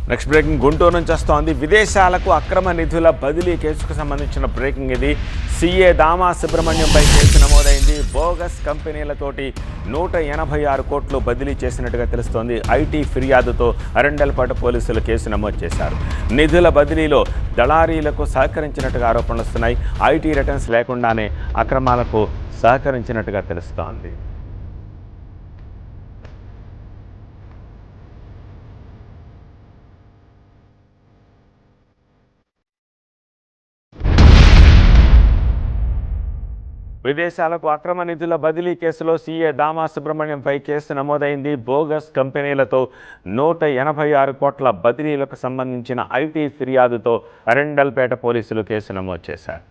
Next breaking Guntur నుంచి వస్తోంది. విదేశాలకు అక్రమ నిధుల బదిలీ కేసుకు సంబంధించిన బ్రేకింగ్ ఇది. సీఏ దామా సుబ్రహ్మణ్యంపై కేసు నమోదైంది. బోగస్ కంపెనీలతోటి 186 కోట్లు బదిలీ చేసినట్టుగా తెలుస్తోంది. ఐటీ ఫిర్యాదుతో అరండల్పేట పోలీసులు కేసు నమోదు చేశారు. నిధుల బదిలీలో దళారీలకు సహకరించినట్టుగా ఆరోపణలు వస్తున్నాయి. ఐటీ రిటర్న్స్ లేకుండానే అక్రమాలకు సహకరించినట్టుగా తెలుస్తోంది. విదేశాలకు అక్రమ నిధుల బదిలీ కేసులో సీఏ దామా సుబ్రహ్మణ్యంపై కేసు నమోదైంది. బోగస్ కంపెనీలతో 186 కోట్ల బదిలీలకు సంబంధించిన ఐటీ ఫిర్యాదుతో అరండల్పేట పోలీసులు కేసు నమోదు చేశారు.